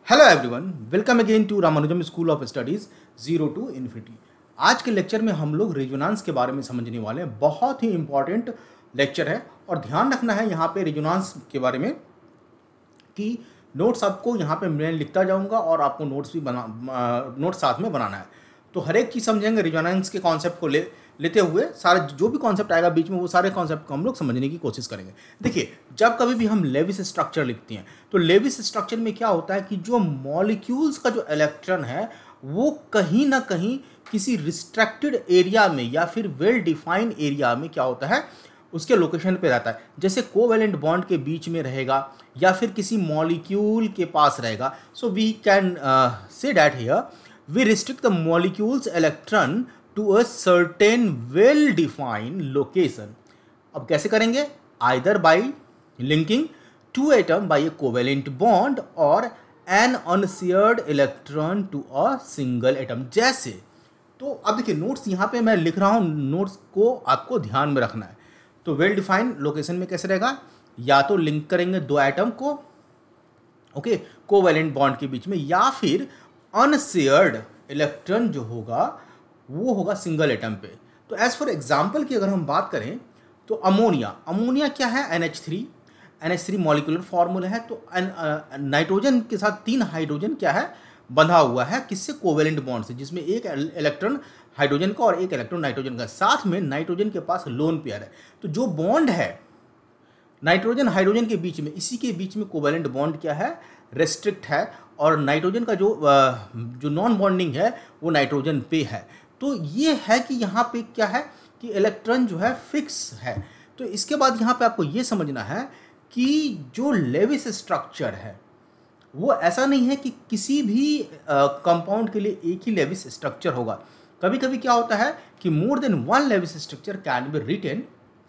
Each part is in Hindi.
Hello everyone, welcome again to Ramanujam school of studies zero to infinity. आज के लेक्चर में हम लोग रेजोनेंस के बारे में समझने वाले हैं। बहुत ही इंपॉर्टेंट लेक्चर है और ध्यान रखना है यहाँ पे रेजोनेंस के बारे में कि नोट्स आपको यहाँ पे मैं लिखता जाऊँगा और आपको नोट्स भी नोट्स साथ में बनाना है। तो हर एक चीज़ समझेंगे रेजोनेंस के कॉन्सेप्ट को लेते हुए सारे जो भी कॉन्सेप्ट आएगा बीच में वो सारे कॉन्सेप्ट को हम लोग समझने की कोशिश करेंगे। देखिए, जब कभी भी हम लेविस स्ट्रक्चर लिखते हैं तो लेविस स्ट्रक्चर में क्या होता है कि जो मॉलिक्यूल्स का जो इलेक्ट्रॉन है वो कहीं ना कहीं किसी रिस्ट्रिक्टेड एरिया में या फिर वेल डिफाइंड एरिया में क्या होता है उसके लोकेशन पे रहता है। जैसे कोवेलेंट बॉन्ड के बीच में रहेगा या फिर किसी मॉलिक्यूल के पास रहेगा। So we can say that here we restrict the molecules electron to a certain well defined location. अब कैसे करेंगे? Either by linking to atom by a covalent bond और an unshared electron to a single atom. जैसे तो अब देखिए, नोट्स यहाँ पे मैं लिख रहा हूँ, नोट्स को आपको ध्यान में रखना है। तो वेल डिफाइंड लोकेशन में कैसे रहेगा? या तो लिंक करेंगे दो एटम को, ओके, कोवेलेंट बॉन्ड के बीच में, या फिर अनशेयर्ड इलेक्ट्रॉन जो होगा वो होगा सिंगल एटम पे। तो एज फॉर एग्जांपल की अगर हम बात करें तो अमोनिया क्या है? NH3 मॉलिक्यूलर फॉर्मूला है। तो नाइट्रोजन के साथ 3 हाइड्रोजन क्या है? बंधा हुआ है किससे? कोवेलेंट बॉन्ड से, जिसमें एक इलेक्ट्रॉन हाइड्रोजन का और एक इलेक्ट्रॉन नाइट्रोजन का। साथ में नाइट्रोजन के पास लोन पेयर है। तो जो बॉन्ड है नाइट्रोजन हाइड्रोजन के बीच में, इसी के बीच में कोवेलेंट बॉन्ड क्या है? रेस्ट्रिक्ट है। और नाइट्रोजन का जो नॉन बॉन्डिंग है वो नाइट्रोजन पे है। तो ये है कि यहाँ पे क्या है कि इलेक्ट्रॉन जो है फिक्स है। तो इसके बाद यहाँ पे आपको ये समझना है कि जो लेविस स्ट्रक्चर है वो ऐसा नहीं है कि किसी भी कंपाउंड के लिए एक ही लेविस स्ट्रक्चर होगा। कभी कभी क्या होता है कि more than one Lewis structure can be written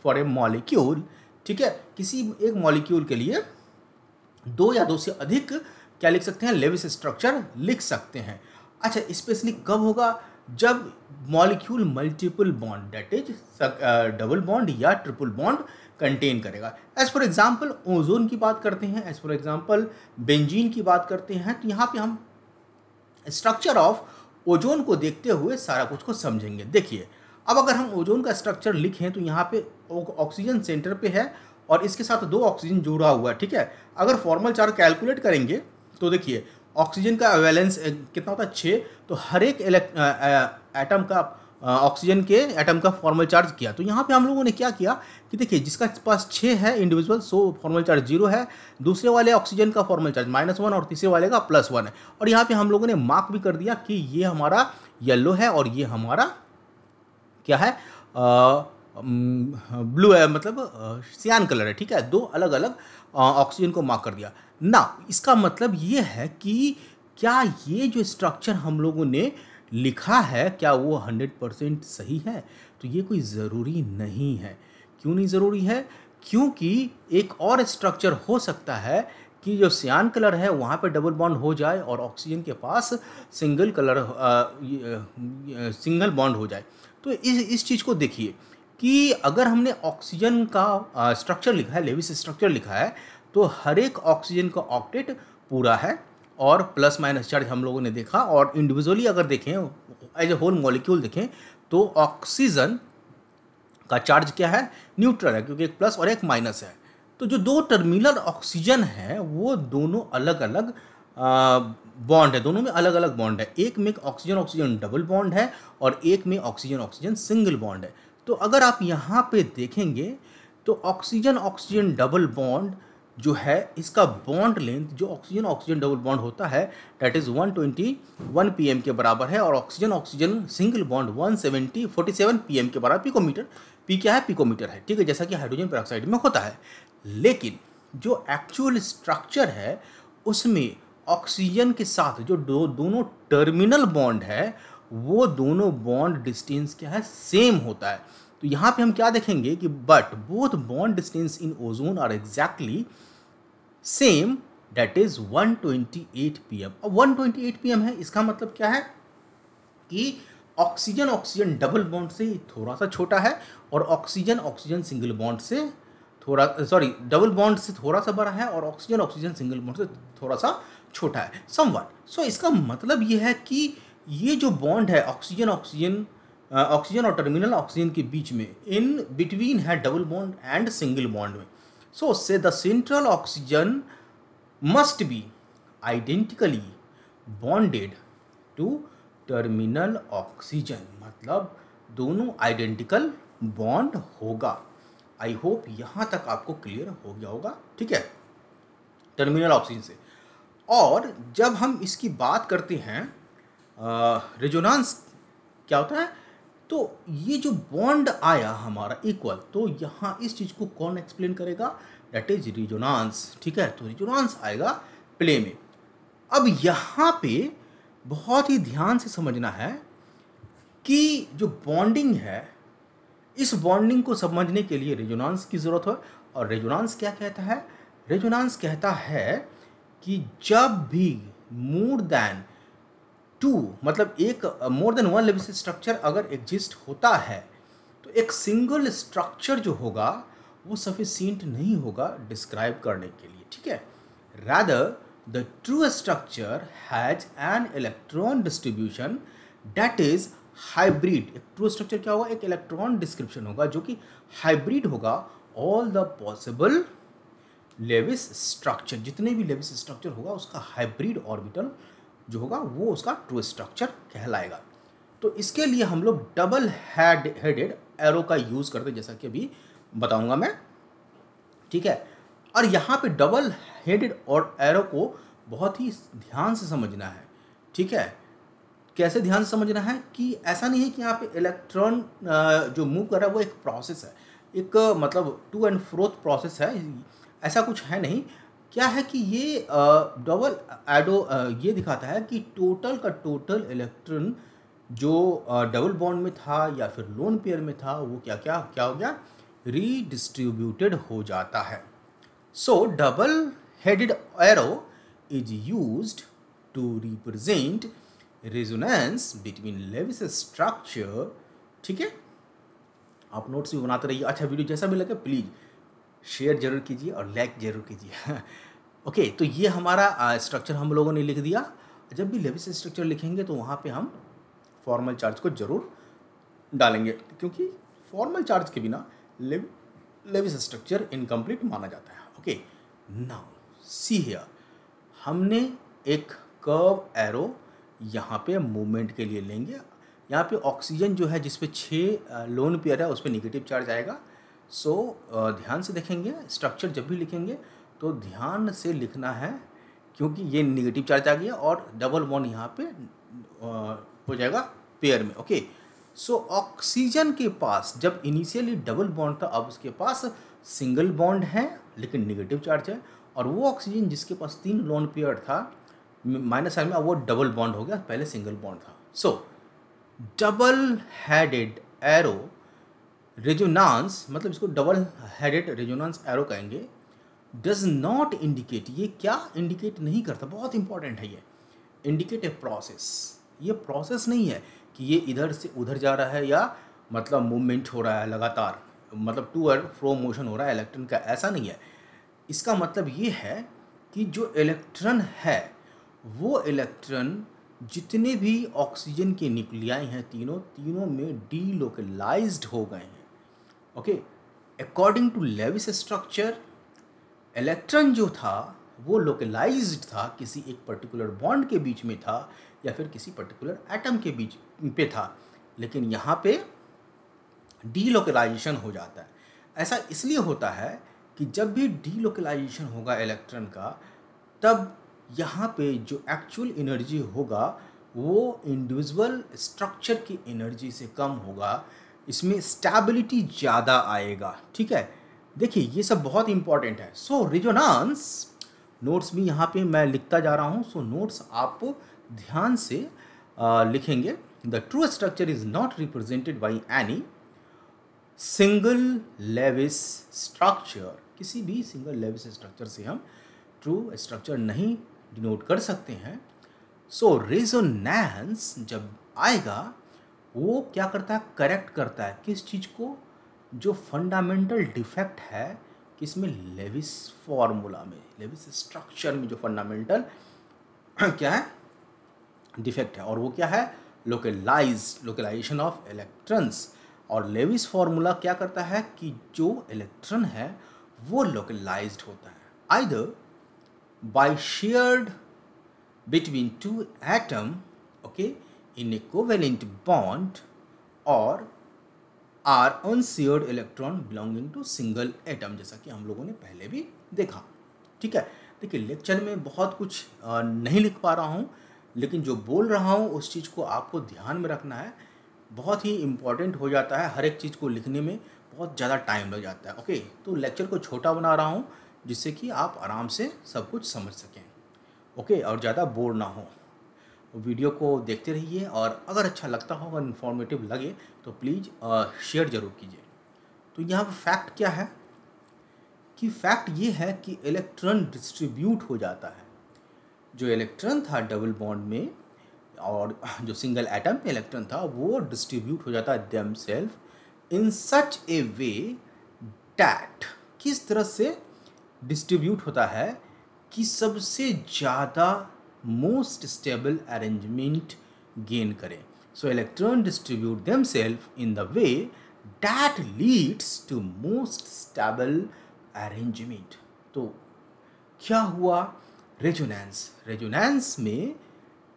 for a molecule. ठीक है, किसी एक मॉलिक्यूल के लिए दो या दो से अधिक क्या लिख सकते हैं? लेविस स्ट्रक्चर लिख सकते हैं। अच्छा, स्पेशली कब होगा? जब molecule multiple bond, that is double bond या ट्रिपल बॉन्ड कंटेन करेगा। एज फॉर एग्जांपल ओजोन की बात करते हैं, एज फॉर एग्जांपल बेंजीन की बात करते हैं। तो यहाँ पे हम स्ट्रक्चर ऑफ ओजोन को देखते हुए सारा कुछ को समझेंगे। देखिए, अब अगर हम ओजोन का स्ट्रक्चर लिखें तो यहाँ पे ऑक्सीजन सेंटर पे है और इसके साथ 2 ऑक्सीजन जुड़ा हुआ है। ठीक है, अगर फॉर्मल चार्ज कैलकुलेट करेंगे तो देखिए ऑक्सीजन का वैलेंस कितना होता है? 6। तो हर एक एटम का ऑक्सीजन के एटम का फॉर्मल चार्ज किया। तो यहाँ पे हम लोगों ने क्या किया कि देखिए, जिसका पास 6 है इंडिविजुअल, सो फॉर्मल चार्ज 0 है। दूसरे वाले ऑक्सीजन का फॉर्मल चार्ज -1 और तीसरे वाले का +1 है। और यहाँ पे हम लोगों ने मार्क भी कर दिया कि ये हमारा येलो है और ये हमारा क्या है? ब्लू है, मतलब सियान कलर है। ठीक है, 2 अलग अलग ऑक्सीजन को मार्क कर दिया ना। इसका मतलब ये है कि क्या ये जो स्ट्रक्चर हम लोगों ने लिखा है क्या वो 100% सही है? तो ये कोई ज़रूरी नहीं है। क्यों नहीं ज़रूरी है? क्योंकि एक और स्ट्रक्चर हो सकता है कि जो सियान कलर है वहाँ पे डबल बॉन्ड हो जाए और ऑक्सीजन के पास सिंगल बॉन्ड हो जाए। तो इस चीज़ को देखिए कि अगर हमने ऑक्सीजन का स्ट्रक्चर लिखा है, लेविस स्ट्रक्चर लिखा है, तो हर एक ऑक्सीजन का ऑक्टेट पूरा है और प्लस माइनस चार्ज हम लोगों ने देखा। और इंडिविजुअली अगर देखें, एज ए होल मॉलिक्यूल देखें, तो ऑक्सीजन का चार्ज क्या है? न्यूट्रल है, क्योंकि एक प्लस और एक माइनस है। तो जो 2 टर्मिनल ऑक्सीजन है वो दोनों अलग अलग बॉन्ड है, दोनों में अलग अलग बॉन्ड है। एक में ऑक्सीजन ऑक्सीजन डबल बॉन्ड है और एक में ऑक्सीजन ऑक्सीजन सिंगल बॉन्ड है। तो अगर आप यहाँ पे देखेंगे तो ऑक्सीजन ऑक्सीजन डबल बॉन्ड जो है, इसका बॉन्ड लेंथ जो ऑक्सीजन ऑक्सीजन डबल बॉन्ड होता है दैट इज़ 121 pm के बराबर है। और oxygen oxygen single bond 147 pm के बराबर, पिकोमीटर। पी क्या है? पिकोमीटर है। ठीक है, जैसा कि हाइड्रोजन पेरोक्साइड में होता है। लेकिन जो एक्चुअल स्ट्रक्चर है उसमें ऑक्सीजन के साथ जो दोनों टर्मिनल बॉन्ड है वो दोनों बॉन्ड डिस्टेंस क्या है? सेम होता है। तो यहाँ पे हम क्या देखेंगे कि but both bond distance in ozone are exactly same, that is 128 pm। अब 128 pm है, इसका मतलब क्या है कि ऑक्सीजन ऑक्सीजन डबल बॉन्ड से थोड़ा सा छोटा है और ऑक्सीजन ऑक्सीजन सिंगल बॉन्ड से थोड़ा सॉरी डबल बॉन्ड से थोड़ा सा बड़ा है और ऑक्सीजन ऑक्सीजन सिंगल बॉन्ड से थोड़ा सा छोटा है समवट। सो इसका मतलब ये है कि ये जो बॉन्ड है ऑक्सीजन ऑक्सीजन ऑक्सीजन और टर्मिनल ऑक्सीजन के बीच में इन बिटवीन है double bond and single bond में। So say the central oxygen must be identically bonded to terminal oxygen, मतलब दोनों आइडेंटिकल बॉन्ड होगा। आई होप यहाँ तक आपको क्लियर हो गया होगा, ठीक है, टर्मिनल ऑक्सीजन से। और जब हम इसकी बात करते हैं रेजोनेंस क्या होता है, तो ये जो बॉन्ड आया हमारा इक्वल, तो यहाँ इस चीज़ को कौन एक्सप्लेन करेगा, दैट इज रेजोनेंस, ठीक है। तो रेजोनेंस आएगा प्ले में। अब यहाँ पे बहुत ही ध्यान से समझना है कि जो बॉन्डिंग है, इस बॉन्डिंग को समझने के लिए रेजोनेंस की ज़रूरत है। और रेजोनेंस क्या कहता है, रेजोनेंस कहता है कि जब भी मोर देन टू, मतलब एक more than one Lewis structure अगर एग्जिस्ट होता है, तो एक सिंगल स्ट्रक्चर जो होगा वो सफिशिएंट नहीं होगा डिस्क्राइब करने के लिए, ठीक है। Rather the true structure has an electron distribution that is hybrid. एक ट्रू स्ट्रक्चर क्या होगा, एक इलेक्ट्रॉन डिस्क्रिप्शन होगा जो कि हाइब्रिड होगा all the possible Lewis structure, जितने भी लेविस स्ट्रक्चर होगा उसका हाइब्रिड ऑर्बिटल जो होगा वो उसका ट्रू स्ट्रक्चर कहलाएगा। तो इसके लिए हम लोग डबल हेडेड एरो का यूज़ करते हैं, जैसा कि अभी बताऊंगा मैं, ठीक है। और यहाँ पे डबल हेडेड और एरो को बहुत ही ध्यान से समझना है, ठीक है। कैसे ध्यान से समझना है कि ऐसा नहीं है कि यहाँ पे इलेक्ट्रॉन जो मूव कर रहा है वो एक प्रोसेस है, एक मतलब टू एंड फ्रोथ प्रोसेस है, ऐसा कुछ है नहीं। क्या है कि ये डबल एडो ये दिखाता है कि टोटल का टोटल इलेक्ट्रॉन जो डबल बॉन्ड में था या फिर लोन पेयर में था वो क्या क्या क्या हो गया, रीडिस्ट्रीब्यूटेड हो जाता है। So double headed arrow is used to represent resonance between Lewis structure, ठीक है। आप नोट्स भी बनाते रहिए। अच्छा, वीडियो जैसा भी लगे प्लीज़ शेयर जरूर कीजिए और लाइक जरूर कीजिए। ओके, तो ये हमारा स्ट्रक्चर हम लोगों ने लिख दिया। जब भी लेविस स्ट्रक्चर लिखेंगे तो वहाँ पे हम फॉर्मल चार्ज को जरूर डालेंगे, क्योंकि फॉर्मल चार्ज के बिना लेविस स्ट्रक्चर इनकम्प्लीट माना जाता है। ओके, नाउ सी हियर, हमने एक कर्व एरो यहाँ पे मूवमेंट के लिए लेंगे। यहाँ पे ऑक्सीजन जो है जिसपे 6 लोन पेयर है उस पर निगेटिव चार्ज आएगा। सो ध्यान से देखेंगे, स्ट्रक्चर जब भी लिखेंगे तो ध्यान से लिखना है, क्योंकि ये निगेटिव चार्ज आ गया और डबल बॉन्ड यहाँ पे हो जाएगा पेयर में। ओके, सो ऑक्सीजन के पास जब इनिशियली डबल बॉन्ड था, अब उसके पास सिंगल बॉन्ड है लेकिन निगेटिव चार्ज है। और वो ऑक्सीजन जिसके पास 3 लोन पेयर था माइनस साइन में, अब वो डबल बॉन्ड हो गया, पहले सिंगल बॉन्ड था। सो डबल हेडेड एरो रेजोनेंस, मतलब इसको डबल हेडेड रेजोनेंस एरो कहेंगे, डज नॉट इंडिकेट, ये क्या इंडिकेट नहीं करता, बहुत इंपॉर्टेंट है ये, इंडिकेट ए प्रोसेस। ये प्रोसेस नहीं है कि ये इधर से उधर जा रहा है या मतलब मूवमेंट हो रहा है लगातार, मतलब टू एंड फ्रो मोशन हो रहा है इलेक्ट्रॉन का, ऐसा नहीं है। इसका मतलब ये है कि जो इलेक्ट्रॉन है वो इलेक्ट्रॉन जितने भी ऑक्सीजन के न्यूक्लियाई हैं तीनों में डीलोकलाइज्ड हो गए हैं। Okay, according to Lewis structure electron जो था वो लोकलाइज्ड था, किसी एक पर्टिकुलर बॉन्ड के बीच में था या फिर किसी पर्टिकुलर एटम के बीच पे था, लेकिन यहाँ पे डीलोकलाइजेशन हो जाता है। ऐसा इसलिए होता है कि जब भी डीलोकलाइजेशन होगा इलेक्ट्रॉन का, तब यहाँ पे जो एक्चुअल एनर्जी होगा वो इंडिविजुअल स्ट्रक्चर की एनर्जी से कम होगा, इसमें स्टेबिलिटी ज़्यादा आएगा, ठीक है। देखिए ये सब बहुत इंपॉर्टेंट है। सो रेजोनेंस नोट्स भी यहाँ पे मैं लिखता जा रहा हूँ, सो नोट्स आप ध्यान से लिखेंगे। The true structure is not represented by any single Lewis structure, किसी भी सिंगल लेविस स्ट्रक्चर से हम ट्रू स्ट्रक्चर नहीं डिनोट कर सकते हैं। सो रेजोनेंस जब आएगा वो क्या करता है, करेक्ट करता है किस चीज़ को, जो फंडामेंटल डिफेक्ट है किसमें, लेविस फॉर्मूला में, लेविस स्ट्रक्चर में जो फंडामेंटल क्या है, डिफेक्ट है, और वो क्या है, लोकलाइजेशन ऑफ इलेक्ट्रॉन्स। और लेविस फॉर्मूला क्या करता है कि जो इलेक्ट्रॉन है वो लोकलाइज्ड होता है either by shared between two atom, okay, in a covalent bond, or are unshared electron belonging to single atom, जैसा कि हम लोगों ने पहले भी देखा। ठीक है, देखिए लेक्चर में बहुत कुछ नहीं लिख पा रहा हूँ, लेकिन जो बोल रहा हूँ उस चीज़ को आपको ध्यान में रखना है। बहुत ही इम्पॉर्टेंट हो जाता है, हर एक चीज़ को लिखने में बहुत ज़्यादा टाइम लग जाता है। ओके, तो लेक्चर को छोटा बना रहा हूँ जिससे कि आप आराम से सब कुछ समझ सकें। ओके, और ज़्यादा बोर ना हो। वीडियो को देखते रहिए, और अगर अच्छा लगता हो, अगर इन्फॉर्मेटिव लगे तो प्लीज़ शेयर ज़रूर कीजिए। तो यहाँ पर फैक्ट क्या है कि फैक्ट ये है कि इलेक्ट्रॉन डिस्ट्रीब्यूट हो जाता है। जो इलेक्ट्रॉन था डबल बॉन्ड में और जो सिंगल एटम में इलेक्ट्रॉन था वो डिस्ट्रीब्यूट हो जाता है themselves in such A way that, किस तरह से डिस्ट्रीब्यूट होता है कि सबसे ज़्यादा मोस्ट स्टेबल अरेंजमेंट गेन करें। So electron distribute themselves in the way that leads to most stable arrangement. तो क्या हुआ, रेजोनेंस में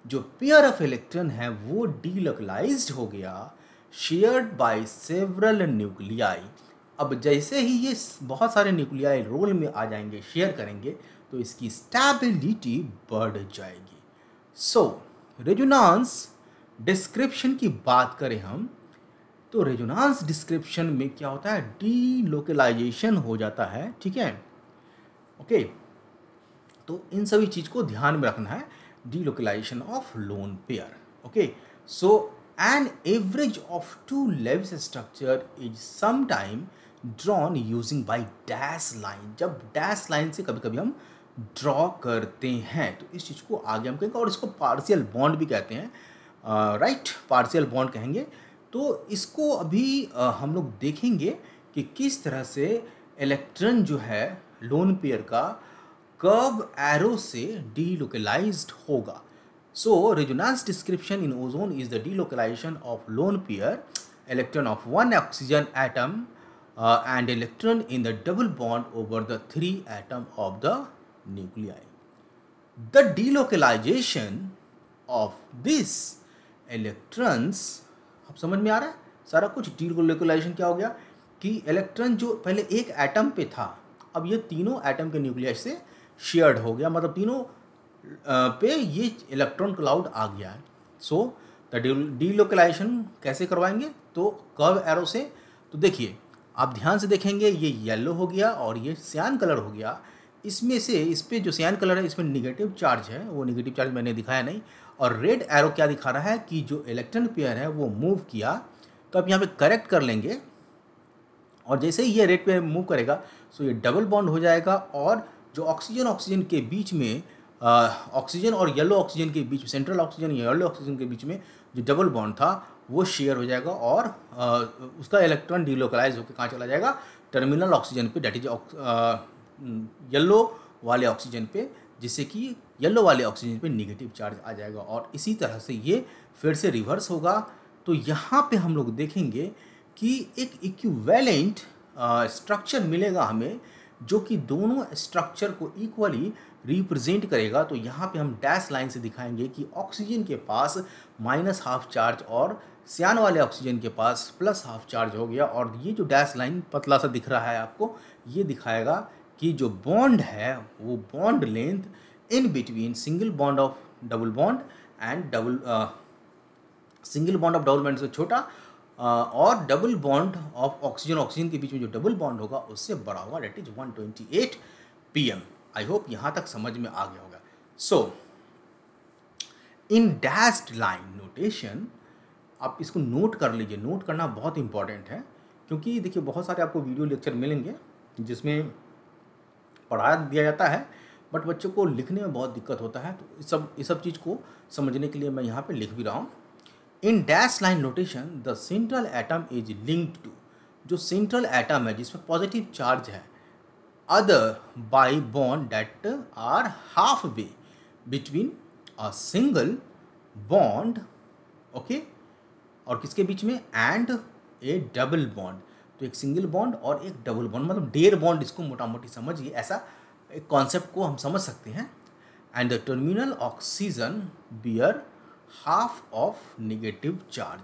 जो पेयर ऑफ इलेक्ट्रॉन है वो डीलोकलाइज्ड हो गया, शेयर्ड बाय सेवरल न्यूक्लियाई। अब जैसे ही ये बहुत सारे न्यूक्लियाई रोल में आ जाएंगे, शेयर करेंगे, तो इसकी स्टेबिलिटी बढ़ जाएगी। सो रेजोनेंस डिस्क्रिप्शन की बात करें हम, तो रेजोनेंस डिस्क्रिप्शन में क्या होता है, डीलोकलाइजेशन हो जाता है। ठीक है, ओके, तो इन सभी चीज़ को ध्यान में रखना है, delocalisation of lone pair. Okay, so an average of two Lewis structure is sometime drawn using by dash line. जब डैश लाइन से कभी कभी हम ड्रॉ करते हैं तो इस चीज़ को आगे हम कहेंगे, और इसको पार्शियल बॉन्ड भी कहते हैं, राइट, पार्शियल बॉन्ड कहेंगे। तो इसको अभी हम लोग देखेंगे कि किस तरह से इलेक्ट्रॉन जो है लोन पेयर का कर्व एरो से डीलोकलाइज्ड होगा। So resonance description in ozone is the delocalization of lone pair electron of one oxygen atom and electron in the double bond over the three atom of the nuclei. The delocalization of these electrons, अब समझ में आ रहा है सारा कुछ। डीलोकलाइजेशन क्या हो गया कि इलेक्ट्रॉन जो पहले एक एटम पे था, अब ये तीनों एटम के न्यूक्लियस से शेयर्ड हो गया, मतलब तीनों पे ये इलेक्ट्रॉन क्लाउड आ गया है। सो द डीलोकलाइजेशन कैसे करवाएंगे, तो कर्व एरो से। तो देखिए, आप ध्यान से देखेंगे, ये येलो हो गया और ये सियान कलर हो गया। इसमें से इस पे जो सियान कलर है इसमें निगेटिव चार्ज है, वो निगेटिव चार्ज मैंने दिखाया नहीं। और रेड एरो क्या दिखा रहा है कि जो इलेक्ट्रॉन पेयर है वो मूव किया। तो आप यहाँ पे करेक्ट कर लेंगे, और जैसे ही ये रेड पे मूव करेगा सो ये डबल बॉन्ड हो जाएगा, और जो ऑक्सीजन के बीच में ऑक्सीजन और येलो ऑक्सीजन के बीच में, सेंट्रल ऑक्सीजन या येलो ऑक्सीजन के बीच में जो डबल बॉन्ड था वो शेयर हो जाएगा, और उसका इलेक्ट्रॉन डीलोकलाइज होकर कहाँ चला जाएगा, टर्मिनल ऑक्सीजन पे, डेट इज येलो वाले ऑक्सीजन पे, जिससे कि येलो वाले ऑक्सीजन पे निगेटिव चार्ज आ जाएगा, और इसी तरह से ये फिर से रिवर्स होगा। तो यहाँ पे हम लोग देखेंगे कि एक इक्विवेलेंट स्ट्रक्चर मिलेगा हमें, जो कि दोनों स्ट्रक्चर को इक्वली रिप्रेजेंट करेगा। तो यहाँ पे हम डैश लाइन से दिखाएंगे कि ऑक्सीजन के पास -½ चार्ज और सियान वाले ऑक्सीजन के पास +½ चार्ज हो गया। और ये जो डैश लाइन पतला सा दिख रहा है आपको, ये दिखाएगा कि जो बॉन्ड है वो bond length in between single bond of double bond and single bond of double bond से छोटा, और डबल बॉन्ड ऑफ ऑक्सीजन के बीच में जो डबल बॉन्ड होगा उससे बड़ा होगा, that is 128 pm। I hope यहाँ तक समझ में आ गया होगा। So in dashed line notation, आप इसको नोट कर लीजिए, नोट करना बहुत इंपॉर्टेंट है, क्योंकि देखिए बहुत सारे आपको वीडियो लेक्चर मिलेंगे जिसमें पढ़ा दिया जाता है, बट बच्चों को लिखने में बहुत दिक्कत होता है। तो इस सब चीज़ को समझने के लिए मैं यहाँ पे लिख भी रहा हूँ। In dash line notation the central atom is linked to, जो सेंट्रल एटम है जिसमें पॉजिटिव चार्ज है, other by bond that are halfway between a single bond, okay, और किसके बीच में, एंड ए डबल बॉन्ड। तो एक सिंगल बॉन्ड और एक डबल बॉन्ड, मतलब डेयर बॉन्ड, इसको मोटा मोटी समझिए, ऐसा एक कॉन्सेप्ट को हम समझ सकते हैं। And the terminal oxygen bear half of negative charge,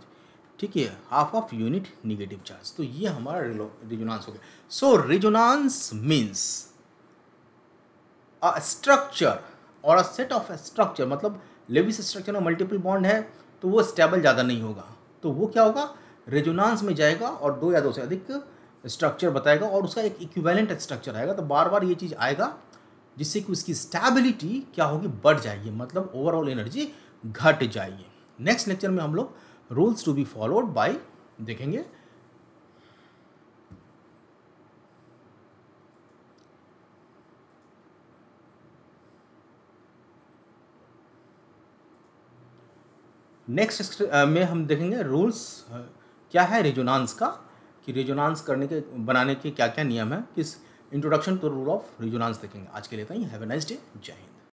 ठीक है, half of unit negative charge. तो ये हमारा रेजोनेंस हो गया। So resonance means a structure और अ सेट ऑफ स्ट्रक्चर, मतलब लेविस स्ट्रक्चर में मल्टीपल बॉन्ड है तो वो स्टेबल ज़्यादा नहीं होगा, तो वो क्या होगा, रेजोनेंस में जाएगा और दो या दो से अधिक स्ट्रक्चर बताएगा और उसका एक इक्विवेलेंट स्ट्रक्चर आएगा। तो बार बार ये चीज़ आएगा जिससे कि उसकी स्टेबिलिटी क्या होगी, बढ़ जाएगी, मतलब ओवरऑल एनर्जी घट जाएगी। नेक्स्ट लेक्चर में हम लोग rules to be followed by देखेंगे। नेक्स्ट में हम देखेंगे रूल्स क्या है रेजोनेंस का, कि रेजोनेंस करने के बनाने के क्या क्या नियम है, किस introduction to rule of resonance देखेंगे। आज के लिए इतना ही। Have a nice day. जय हिंद।